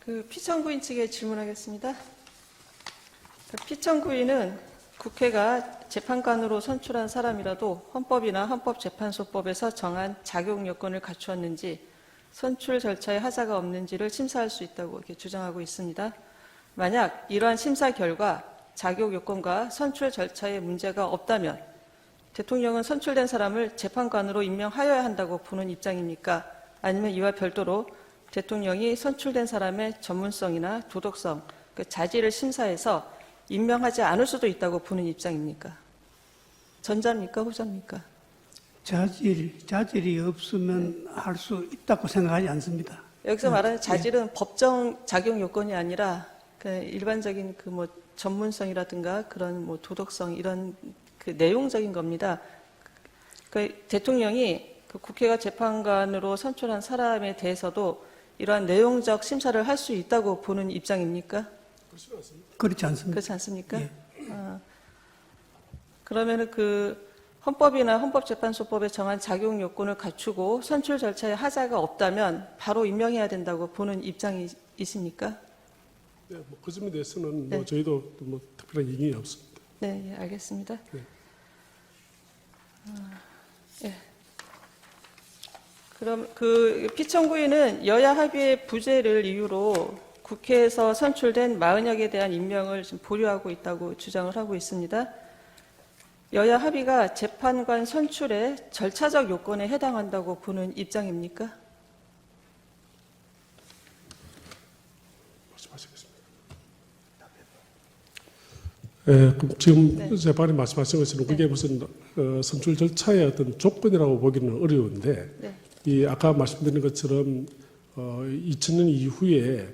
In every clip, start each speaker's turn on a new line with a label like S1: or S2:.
S1: 피청구인 측에 질문하겠습니다. 피청구인은 국회가 재판관으로 선출한 사람이라도 헌법이나 헌법재판소법에서 정한 자격 요건을 갖추었는지 선출 절차에 하자가 없는지를 심사할 수 있다고 이렇게 주장하고 있습니다. 만약 이러한 심사 결과 자격 요건과 선출 절차에 문제가 없다면 대통령은 선출된 사람을 재판관으로 임명하여야 한다고 보는 입장입니까? 아니면 이와 별도로 대통령이 선출된 사람의 전문성이나 도덕성, 그 자질을 심사해서 임명하지 않을 수도 있다고 보는 입장입니까? 전자입니까? 후자입니까?
S2: 자질이 없으면 할 수 있다고 생각하지 않습니다.
S1: 여기서 말하는 자질은 법정 자격 요건이 아니라 일반적인 전문성이라든가 그런 도덕성 이런 내용적인 겁니다. 대통령이 국회가 재판관으로 선출한 사람에 대해서도 이러한 내용적 심사를 할 수 있다고 보는 입장입니까?
S2: 그렇지 않습니다.
S1: 그렇지 않습니까?
S2: 예.
S1: 그러면은 헌법이나 헌법재판소법에 정한 자격 요건을 갖추고 선출 절차에 하자가 없다면 바로 임명해야 된다고 보는 입장이십니까?
S3: 네, 그 점에 대해서는
S1: 네.
S3: 저희도 특별한 이견이 없습니다.
S1: 네, 예, 알겠습니다.
S3: 네.
S1: 예. 그럼 피청구인은 여야 합의의 부재를 이유로 국회에서 선출된 40여 대한 임명을 지금 보류하고 있다고 주장을 하고 있습니다. 여야 합의가 재판관 선출의 절차적 요건에 해당한다고 보는 입장입니까?
S3: 말씀하시겠습니다. 그럼 지금
S1: 네.
S3: 재판이 말씀하신 것처럼 그게 무슨 선출 절차의 어떤 조건이라고 보기는 어려운데
S1: 네.
S3: 이 아까 말씀드린 것처럼 2000년 이후에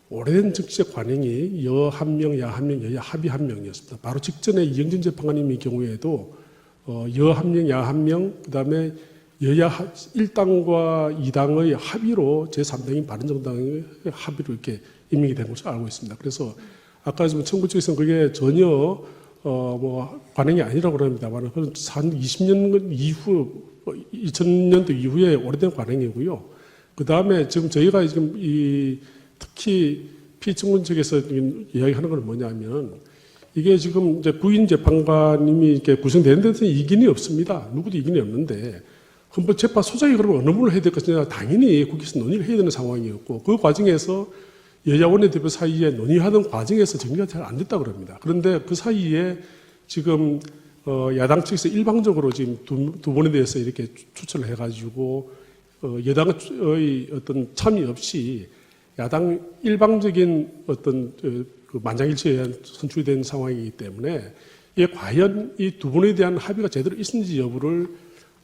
S3: 오래된 정치적 관행이 여 한 명, 야 한 명, 여야 합의 한 명이었습니다. 바로 직전에 이영진 재판관님의 경우에도 여 한 명, 야 한 명, 그다음에 여야 1당과 2당의 합의로 제3당인 바른정당의 합의로 이렇게 임명이 된 것으로 알고 있습니다. 그래서 아까 지금 청구 측에서는 그게 전혀 관행이 아니라고 합니다만 한 20년 이후 2000년도 이후에 오래된 관행이고요. 그 다음에 지금 저희가 지금 특히 피청구 측에서 이야기하는 건 뭐냐면 이게 지금 이제 구인 재판관님이 이렇게 구성되는 데서 이견이 없습니다. 누구도 이견이 없는데 헌법재판소장이 그러면 어느 분을 해야 될 것이냐 당연히 국회에서 논의를 해야 되는 상황이었고 그 과정에서 여야 원내대표 사이에 논의하는 과정에서 정리가 잘 안 됐다고 그럽니다. 그런데 그 사이에 지금 야당 측에서 일방적으로 지금 두 번에 대해서 이렇게 추천을 해가지고 여당의 어떤 참여 없이 야당 일방적인 어떤 만장일치에 의한 선출된 상황이기 때문에 이게 과연 이 두 분에 대한 합의가 제대로 있는지 여부를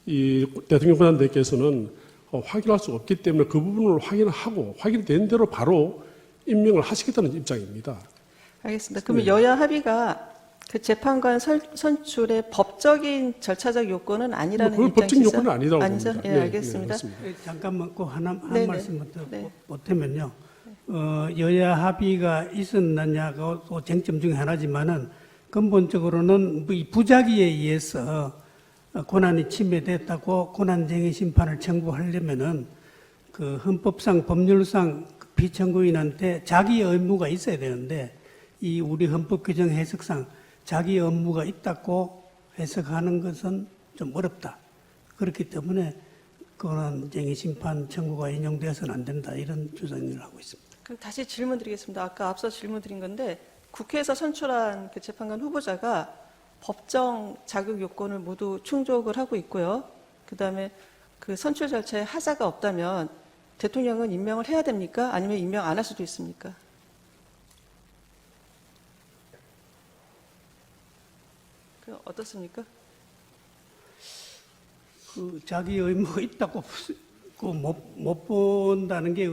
S3: 이 대통령 권한대행께서는 확인할 수 없기 때문에 그 부분을 확인하고 확인된 대로 바로 임명을 하시겠다는 입장입니다.
S1: 알겠습니다. 그러면
S3: 네.
S1: 여야 합의가 재판관 선출의 법적인 절차적 요건은 아니라는
S3: 그 법적
S1: 입장이시죠?
S3: 요건은 아니라고
S1: 아니죠?
S3: 봅니다.
S1: 예,
S3: 네,
S1: 알겠습니다.
S3: 네, 맞습니다.
S2: 잠깐만 꼭 한
S1: 네네.
S2: 말씀
S1: 네.
S2: 보태면요. 여야 합의가 있었느냐가 또 쟁점 중에 하나지만은 근본적으로는 이 부작위에 의해서 권한이 침해됐다고 권한쟁의 심판을 청구하려면은 그 헌법상 법률상 피청구인한테 자기 의무가 있어야 되는데 이 우리 헌법 규정 해석상 자기 업무가 있다고 해석하는 것은 좀 어렵다. 그렇기 때문에 권한쟁의 심판 청구가 인용되어서는 안 된다. 이런 주장을 하고 있습니다.
S1: 그럼 다시 질문 드리겠습니다. 아까 앞서 질문 드린 건데 국회에서 선출한 재판관 후보자가 법정 자격 요건을 모두 충족을 하고 있고요. 그다음에 선출 절차에 하자가 없다면 대통령은 임명을 해야 됩니까? 아니면 임명 안 할 수도 있습니까? 어떻습니까?
S2: 자기 의무가 있다고 못 본다는 게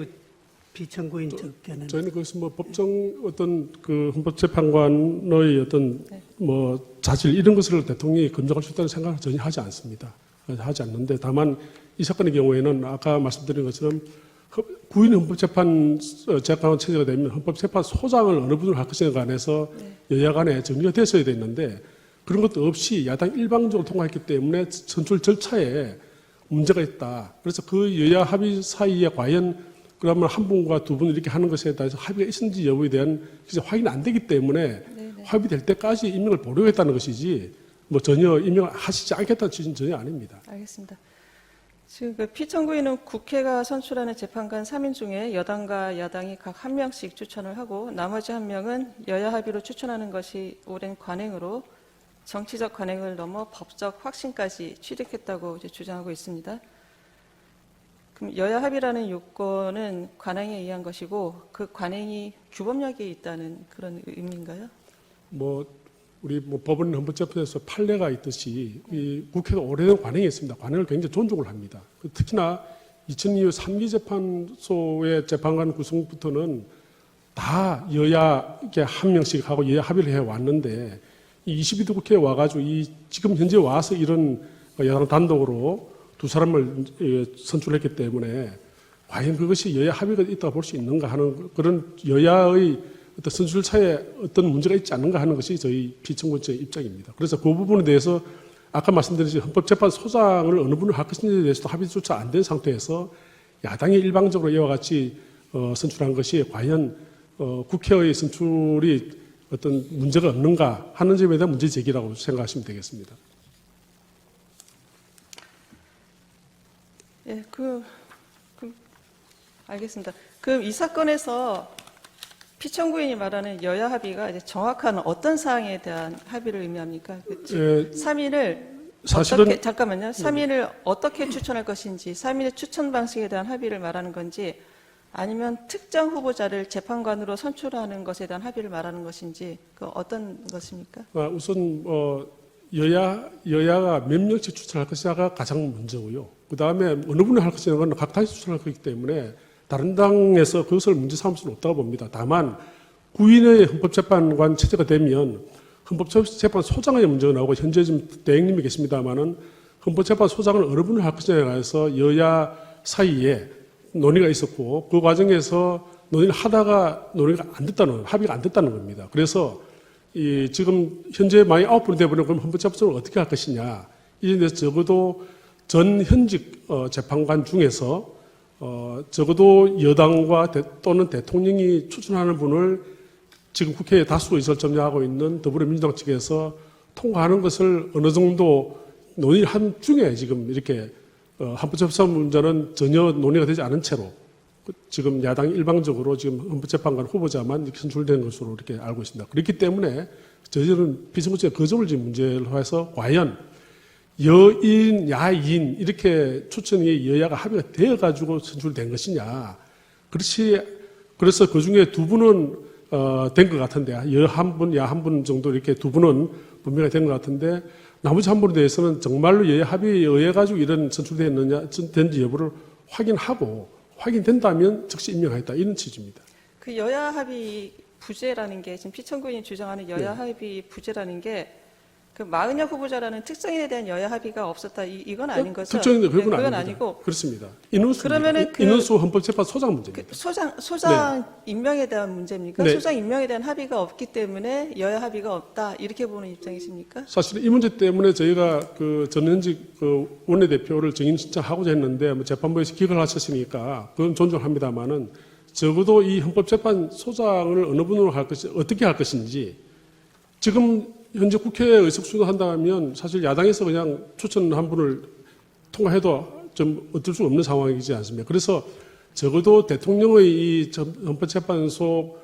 S2: 비청구인 측견은.
S3: 저희는 그것은 법정 어떤 헌법재판관의 어떤 자질 이런 것을 대통령이 검증할 수 있다는 생각을 전혀 하지 않습니다. 하지 않는데 다만 이 사건의 경우에는 아까 말씀드린 것처럼 구인 헌법재판 체제가 되면 헌법재판소장을 어느 분을 할 것인가 관해서 여야 간에 정리가 됐어야 됐는데 그런 것도 없이 야당 일방적으로 통과했기 때문에 선출 절차에 문제가 있다. 그래서 그 여야 합의 사이에 과연 그러면 한 분과 두 분 이렇게 하는 것에 대해서 합의가 있는지 여부에 대한 확인이 안 되기 때문에 합의될 때까지 임명을 보류했다는 것이지 뭐 전혀 임명을 하시지 않겠다는 취지는 전혀 아닙니다.
S1: 알겠습니다. 지금 그 피청구인은 국회가 선출하는 재판관 3인 중에 여당과 야당이 각 한 명씩 추천을 하고 나머지 한 명은 여야 합의로 추천하는 것이 오랜 관행으로 정치적 관행을 넘어 법적 확신까지 취득했다고 이제 주장하고 있습니다. 그럼 여야 합의라는 요건은 관행에 의한 것이고 그 관행이 규범력이 있다는 그런 의미인가요?
S3: 뭐 우리 뭐 법원 헌법재판소에서 판례가 있듯이 이 국회도 오래된 관행이 있습니다. 관행을 굉장히 존중을 합니다. 특히나 2002 3기 재판소의 재판관 구성부터는 다 여야 이렇게 한 명씩 하고 여야 합의를 해 왔는데 이 22대 국회에 와가지고 이 지금 현재 와서 이런 여당 단독으로 두 사람을 선출했기 때문에 과연 그것이 여야 합의가 있다고 볼 수 있는가 하는 그런 여야의 어떤 선출차에 어떤 문제가 있지 않는가 하는 것이 저희 피청구인의 입장입니다. 그래서 그 부분에 대해서 아까 말씀드린 헌법재판소장을 어느 분을 할 것인지에 대해서도 합의조차 안 된 상태에서 야당이 일방적으로 이와 같이 선출한 것이 과연 국회의 선출이 어떤 문제가 없는가 하는 점에 대한 문제 제기라고 생각하시면 되겠습니다.
S1: 예, 알겠습니다. 그럼 이 사건에서 피청구인이 말하는 여야 합의가 이제 정확한 어떤 사항에 대한 합의를 의미합니까? 그 3인을
S3: 사실은
S1: 어떻게, 잠깐만요. 3인을 어떻게 추천할 것인지, 3인의 추천 방식에 대한 합의를 말하는 건지, 아니면 특정 후보자를 재판관으로 선출하는 것에 대한 합의를 말하는 것인지, 그 어떤 것입니까?
S3: 우선 여야가 몇 명씩 추천할 것이냐가 가장 문제고요. 그 다음에 어느 분이 할 것이냐는 각 당이 추천할 거기 때문에 다른 당에서 그것을 문제 삼을 수는 없다고 봅니다. 다만 구인의 헌법재판관 체제가 되면 헌법재판소장의 문제가 나오고 현재 지금 대행님이 계십니다만은 헌법재판소장을 어느 분을 할 것이냐에 관해서 여야 사이에 논의가 있었고 그 과정에서 논의를 하다가 논의가 안 됐다는 합의가 안 됐다는 겁니다. 그래서 지금 현재 만약 9분이 되어버리면 그럼 헌법재판소를 어떻게 할 것이냐 이에 대해서 적어도 전 현직 재판관 중에서 적어도 여당과 또는 대통령이 추천하는 분을 지금 국회에 다수 의석을 점유하고 있는 더불어민주당 측에서 통과하는 것을 어느 정도 논의를 한 중에 지금 이렇게 헌법재판소 문제는 전혀 논의가 되지 않은 채로 지금 야당이 일방적으로 지금 헌법재판관 후보자만 이렇게 선출된 것으로 이렇게 알고 있습니다. 그렇기 때문에 저희들은 피청구제의 그 점을 지금 문제로 해서 과연 여인, 야인 이렇게 추천이 여야가 합의가 되어가지고 선출된 것이냐. 그래서 그 중에 두 분은 된 것 같은데 여 한 분, 야 한 분 정도 이렇게 두 분은 분명히 된 것 같은데 나머지 한 분에 대해서는 정말로 여야 합의에 의해 가지고 이런 선출됐느냐, 된지 여부를 확인하고 확인된다면 즉시 임명하겠다 이런 취지입니다.
S1: 그 여야 합의 부재라는 게 지금 피청구인이 주장하는 여야 합의 부재라는 게 그 마은혁 후보자라는 특정인에 대한 여야 합의가 없었다 이건 아닌 거죠?
S3: 특정인데 그건
S1: 아닙니다.
S3: 아니고 그렇습니다. 인원수
S1: 그러면은
S3: 인원수 헌법재판소장 문제입니다.
S1: 소장 임명에 대한 문제입니까?
S3: 네.
S1: 소장 임명에 대한 합의가 없기 때문에 여야 합의가 없다 이렇게 보는 입장이십니까?
S3: 사실 이 문제 때문에 저희가 그 전현직 그 원내대표를 정인 신청하고자 했는데 뭐 재판부에서 기각을 하셨으니까 그건 존중합니다만은 적어도 이 헌법재판소장을 어느 분으로 할 것이 어떻게 할 것인지 지금 현재 국회에 의석수도 한다면 사실 야당에서 그냥 추천 한 분을 통과해도 좀 어쩔 수 없는 상황이지 않습니까? 그래서 적어도 대통령의 이 헌법재판소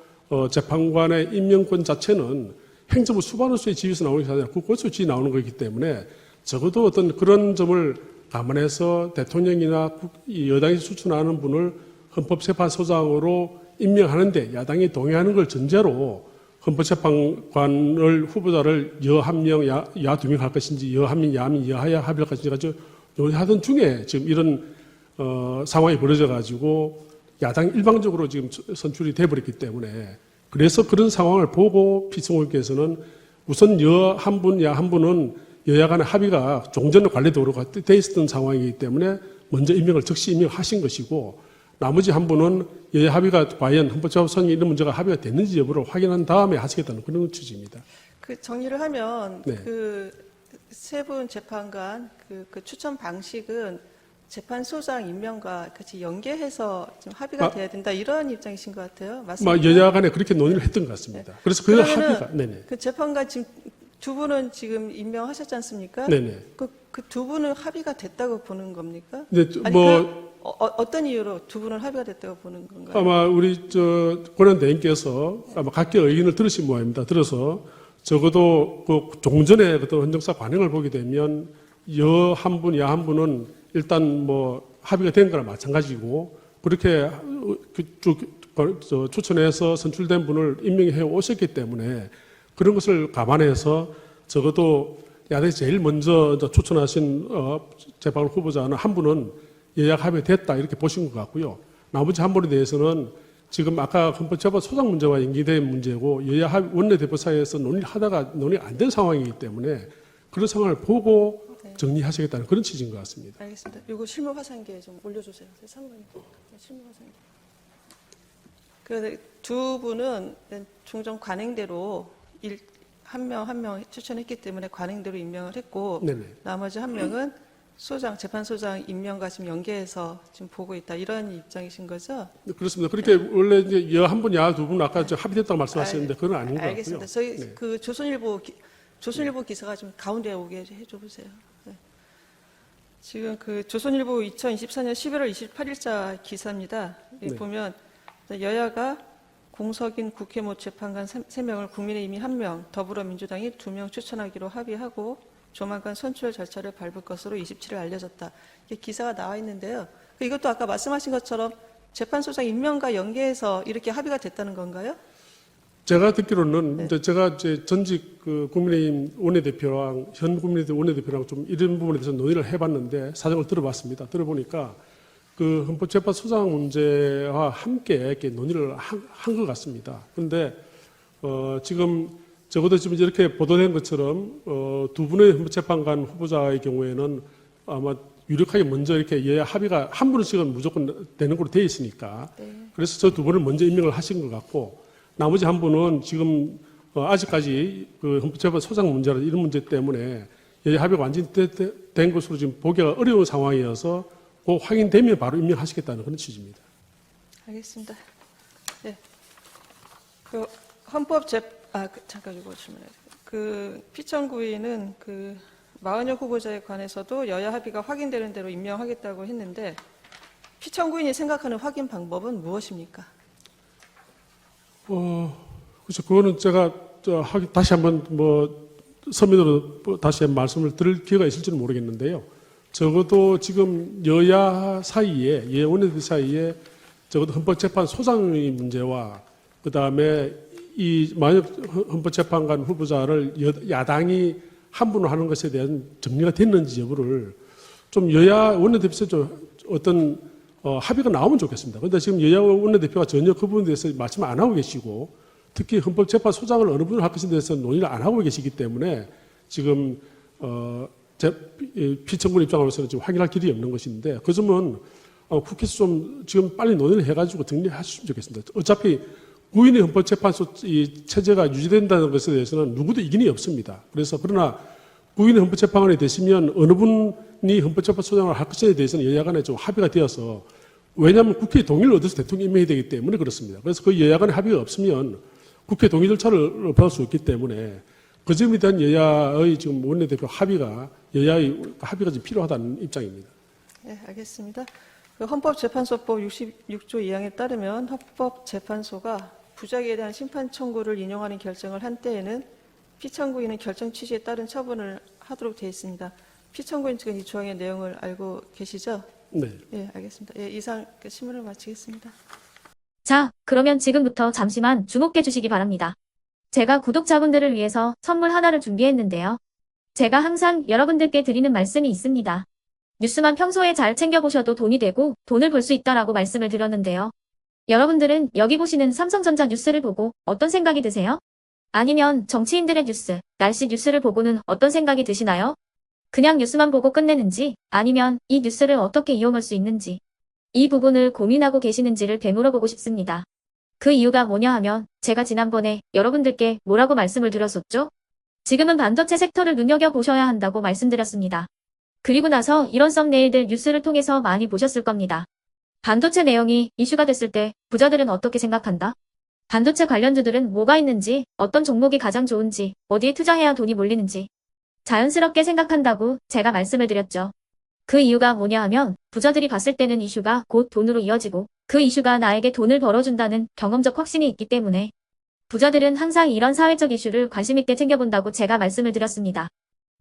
S3: 재판관의 임명권 자체는 행정부 수반으로서의 지위에서 나오는 게 아니라 국고에서 지위 나오는 거기 때문에 적어도 어떤 그런 점을 감안해서 대통령이나 여당에서 추천하는 분을 헌법재판소장으로 임명하는데 야당이 동의하는 걸 전제로 헌법재판관을 후보자를 여 한 명, 야 두 명 할 것인지 여 한 명, 야 한 명, 여하야 합의할 것인지 가지고 논의하던 중에 지금 이런 상황이 벌어져 가지고 야당 일방적으로 지금 선출이 돼버렸기 때문에 그래서 그런 상황을 보고 피청구인께서는 우선 여 한 분, 야 한 분은 여야 간의 합의가 종전의 관례도로 돼 있었던 상황이기 때문에 먼저 임명을 즉시 임명하신 것이고 나머지 한 분은 여야 합의가 과연 헌법재판소에 이런 문제가 합의가 됐는지 여부를 확인한 다음에 하시겠다는 그런 취지입니다.
S1: 그 정리를 하면
S3: 네.
S1: 그 세 분 재판관 그 추천 방식은 재판소장 임명과 같이 연계해서 좀 합의가 돼야 된다 이런 입장이신 것 같아요.
S3: 뭐
S1: 맞습니까?
S3: 여야 간에 그렇게 논의를 했던 것 같습니다. 그래서 그
S1: 그러면은
S3: 합의가 네네.
S1: 그 재판관 지금 두 분은 지금 임명하셨지 않습니까?
S3: 네네.
S1: 그 두 분은 합의가 됐다고 보는 겁니까?
S3: 네,
S1: 아니, 어떤 이유로 두 분은 합의가 됐다고 보는 건가요?
S3: 아마 우리 권한대행께서 아마 각계 의견을 들으신 모양입니다. 들어서 적어도 그 종전의 어떤 헌정사 관행을 보게 되면 여 한 분, 야 한 분은 일단 뭐 합의가 된 거나 마찬가지고 그렇게 추천해서 선출된 분을 임명해 오셨기 때문에 그런 것을 감안해서 적어도 야당이 제일 먼저 추천하신 재판관 후보자는 한 분은 여야 합의됐다 이렇게 보신 것 같고요. 나머지 한 분에 대해서는 지금 아까 헌법재판 소장 문제와 연계된 문제고 여야 합의 원내대표 사이에서 논의를 하다가 논의가 안 된 상황이기 때문에 그런 상황을 보고 정리하시겠다는 그런 취지인 것 같습니다.
S1: 알겠습니다. 이거 실무 화상기에 좀 올려주세요. 3번님. 실무 화상기. 두 분은 종전 관행대로 한 명 추천했기 때문에 관행대로 임명을 했고
S3: 네네.
S1: 나머지 한 명은 재판소장 임명과 지금 연계해서 지금 보고 있다 이런 입장이신 거죠?
S3: 그렇습니다. 그렇게 원래 이제 여 한 분, 야 두 분 아까 합의됐다고 말씀하셨는데 그건 아닌 것 같고요.
S1: 알겠습니다. 저희
S3: 네.
S1: 그 조선일보 기사가 좀 가운데 오게 해줘 보세요. 네. 지금 그 조선일보 2024년 11월 28일자 기사입니다. 여기
S3: 네.
S1: 보면 여야가 공석인 국회모 재판관 3명을 국민의힘이 1명, 더불어민주당이 2명 추천하기로 합의하고 조만간 선출 절차를 밟을 것으로 27일 알려졌다. 이게 기사가 나와 있는데요. 이것도 아까 말씀하신 것처럼 재판소장 임명과 연계해서 이렇게 합의가 됐다는 건가요?
S3: 제가 듣기로는 제가 전직 그 국민의힘 원내대표랑 현 국민의힘 원내대표랑 좀 이런 부분에 대해서 논의를 해봤는데 사정을 들어봤습니다. 들어보니까 그 헌법재판소장 문제와 함께 이렇게 논의를 한 것 같습니다. 그런데 지금 적어도 지금 이렇게 보도된 것처럼 두 분의 헌법재판관 후보자의 경우에는 아마 유력하게 먼저 이렇게 여야 합의가 한 분씩은 무조건 되는 걸로 되어 있으니까 그래서 저 두 분을 먼저 임명을 하신 것 같고 나머지 한 분은 지금 아직까지 그 헌법재판 소장 문제나 이런 문제 때문에 여야 합의가 완전히 된 것으로 지금 보기가 어려운 상황이어서 그 확인되면 바로 임명하시겠다는 그런 취지입니다.
S1: 알겠습니다. 네. 잠깐 이거 질문해요. 피청구인은 마은혁 후보자에 관해서도 여야 합의가 확인되는 대로 임명하겠다고 했는데 피청구인이 생각하는 확인 방법은 무엇입니까?
S3: 그래서 그거는 제가 다시 한번 서면으로 다시 말씀을 드릴 기회가 있을지는 모르겠는데요. 적어도 지금 여야 사이에, 원내들 사이에 적어도 헌법재판 소장의 문제와 그 다음에 만약 헌법재판관 후보자를 야당이 한 분으로 하는 것에 대한 정리가 됐는지 여부를 좀 여야 원내대표에서 좀 어떤 합의가 나오면 좋겠습니다. 그런데 지금 여야 원내대표가 전혀 그 부분에 대해서 말씀 안 하고 계시고 특히 헌법재판소장을 어느 분을 할 것에 대해서 논의를 안 하고 계시기 때문에 지금 피청군 입장으로서는 지금 확인할 길이 없는 것인데 그 점은 국회에서 좀 지금 빨리 논의를 해가지고 정리하셨으면 좋겠습니다. 어차피 구인의 헌법재판소 이 체제가 유지된다는 것에 대해서는 누구도 이견이 없습니다. 그러나 구인의 헌법재판관이 되시면 어느 분이 헌법재판소장을 할 것에 대해서는 여야 간에 좀 합의가 되어서 왜냐하면 국회의 동의를 얻어서 대통령이 임명해야 되기 때문에 그렇습니다. 그래서 그 여야 간에 합의가 없으면 국회 동의 절차를 받을 수 없기 때문에 그 점에 대한 여야의 지금 원내대표 여야의 합의가 좀 필요하다는 입장입니다.
S1: 네, 알겠습니다. 헌법재판소법 66조 2항에 따르면 헌법재판소가 부작위에 대한 심판 청구를 인용하는 결정을 한 때에는 피청구인은 결정 취지에 따른 처분을 하도록 되어 있습니다. 피청구인 측은 이 조항의 내용을 알고 계시죠?
S3: 네.
S1: 네, 알겠습니다. 이상 신문을 마치겠습니다.
S4: 자, 그러면 지금부터 잠시만 주목해 주시기 바랍니다. 제가 구독자분들을 위해서 선물 하나를 준비했는데요. 제가 항상 여러분들께 드리는 말씀이 있습니다. 뉴스만 평소에 잘 챙겨보셔도 돈이 되고 돈을 벌 수 있다라고 말씀을 드렸는데요. 여러분들은 여기 보시는 삼성전자 뉴스를 보고 어떤 생각이 드세요? 아니면 정치인들의 뉴스, 날씨 뉴스를 보고는 어떤 생각이 드시나요? 그냥 뉴스만 보고 끝내는지 아니면 이 뉴스를 어떻게 이용할 수 있는지 이 부분을 고민하고 계시는지를 되물어보고 싶습니다. 그 이유가 뭐냐 하면 제가 지난번에 여러분들께 뭐라고 말씀을 드렸었죠? 지금은 반도체 섹터를 눈여겨보셔야 한다고 말씀드렸습니다. 그리고 나서 이런 썸네일들 뉴스를 통해서 많이 보셨을 겁니다. 반도체 내용이 이슈가 됐을 때 부자들은 어떻게 생각한다? 반도체 관련주들은 뭐가 있는지, 어떤 종목이 가장 좋은지, 어디에 투자해야 돈이 몰리는지 자연스럽게 생각한다고 제가 말씀을 드렸죠. 그 이유가 뭐냐 하면 부자들이 봤을 때는 이슈가 곧 돈으로 이어지고 그 이슈가 나에게 돈을 벌어준다는 경험적 확신이 있기 때문에 부자들은 항상 이런 사회적 이슈를 관심 있게 챙겨본다고 제가 말씀을 드렸습니다.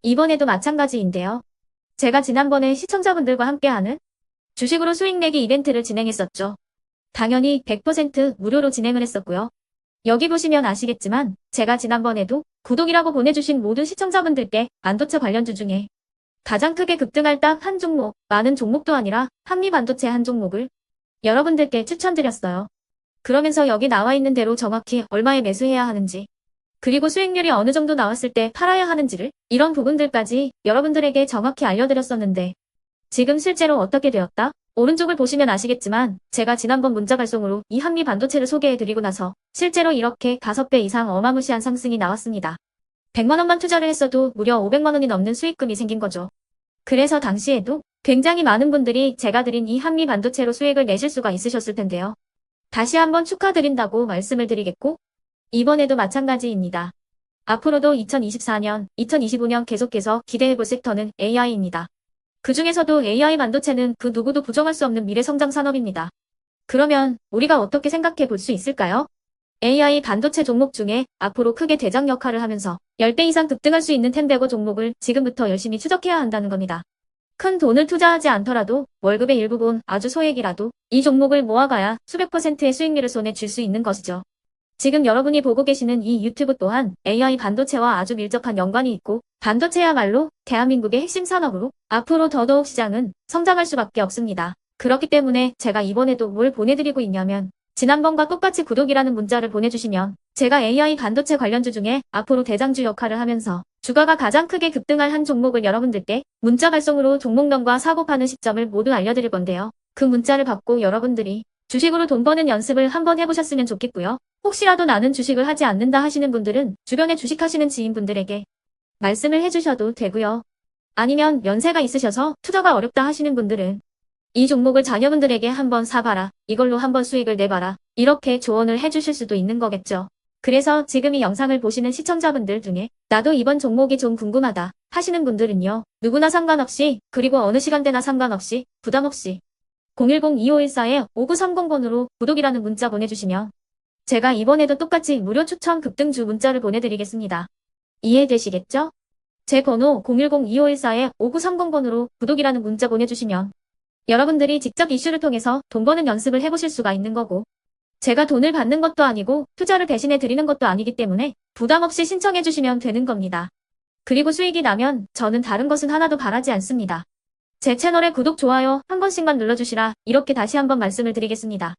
S4: 이번에도 마찬가지인데요. 제가 지난번에 시청자분들과 함께하는 주식으로 수익 내기 이벤트를 진행했었죠. 당연히 100% 무료로 진행을 했었고요. 여기 보시면 아시겠지만 제가 지난번에도 구독이라고 보내주신 모든 시청자분들께 반도체 관련주 중에 가장 크게 급등할 딱 한 종목, 많은 종목도 아니라 한미반도체 한 종목을 여러분들께 추천드렸어요. 그러면서 여기 나와 있는 대로 정확히 얼마에 매수해야 하는지, 그리고 수익률이 어느 정도 나왔을 때 팔아야 하는지를 이런 부분들까지 여러분들에게 정확히 알려드렸었는데 지금 실제로 어떻게 되었다? 오른쪽을 보시면 아시겠지만 제가 지난번 문자 발송으로 이 한미반도체를 소개해드리고 나서 실제로 이렇게 5배 이상 어마무시한 상승이 나왔습니다. 100만 원만 투자를 했어도 무려 500만 원이 넘는 수익금이 생긴 거죠. 그래서 당시에도 굉장히 많은 분들이 제가 드린 이 한미반도체로 수익을 내실 수가 있으셨을 텐데요. 다시 한번 축하드린다고 말씀을 드리겠고 이번에도 마찬가지입니다. 앞으로도 2024년, 2025년 계속해서 기대해볼 섹터는 AI입니다. 그 중에서도 AI 반도체는 그 누구도 부정할 수 없는 미래성장 산업입니다. 그러면 우리가 어떻게 생각해 볼 수 있을까요? AI 반도체 종목 중에 앞으로 크게 대장 역할을 하면서 10배 이상 급등할 수 있는 템베고 종목을 지금부터 열심히 추적해야 한다는 겁니다. 큰 돈을 투자하지 않더라도 월급의 일부분 아주 소액이라도 이 종목을 모아가야 수백 %의 수익률을 손에 쥘 수 있는 것이죠. 지금 여러분이 보고 계시는 이 유튜브 또한 AI 반도체와 아주 밀접한 연관이 있고 반도체야말로 대한민국의 핵심 산업으로 앞으로 더더욱 시장은 성장할 수밖에 없습니다. 그렇기 때문에 제가 이번에도 뭘 보내드리고 있냐면 지난번과 똑같이 구독이라는 문자를 보내주시면 제가 AI 반도체 관련주 중에 앞으로 대장주 역할을 하면서 주가가 가장 크게 급등할 한 종목을 여러분들께 문자 발송으로 종목명과 사고 파는 시점을 모두 알려드릴 건데요. 그 문자를 받고 여러분들이 주식으로 돈 버는 연습을 한번 해보셨으면 좋겠고요. 혹시라도 나는 주식을 하지 않는다 하시는 분들은 주변에 주식하시는 지인분들에게 말씀을 해주셔도 되고요. 아니면 연세가 있으셔서 투자가 어렵다 하시는 분들은 이 종목을 자녀분들에게 한번 사봐라. 이걸로 한번 수익을 내봐라. 이렇게 조언을 해주실 수도 있는 거겠죠. 그래서 지금 이 영상을 보시는 시청자분들 중에 나도 이번 종목이 좀 궁금하다 하시는 분들은요. 누구나 상관없이 그리고 어느 시간대나 상관없이 부담 없이 010-2514-5930번으로 구독이라는 문자 보내주시면 제가 이번에도 똑같이 무료 추천 급등주 문자를 보내드리겠습니다. 이해되시겠죠? 제 번호 010-2514-5930번으로 구독이라는 문자 보내주시면 여러분들이 직접 이슈를 통해서 돈 버는 연습을 해보실 수가 있는 거고 제가 돈을 받는 것도 아니고 투자를 대신해 드리는 것도 아니기 때문에 부담 없이 신청해 주시면 되는 겁니다. 그리고 수익이 나면 저는 다른 것은 하나도 바라지 않습니다. 제 채널에 구독, 좋아요 한 번씩만 눌러주시라 이렇게 다시 한번 말씀을 드리겠습니다.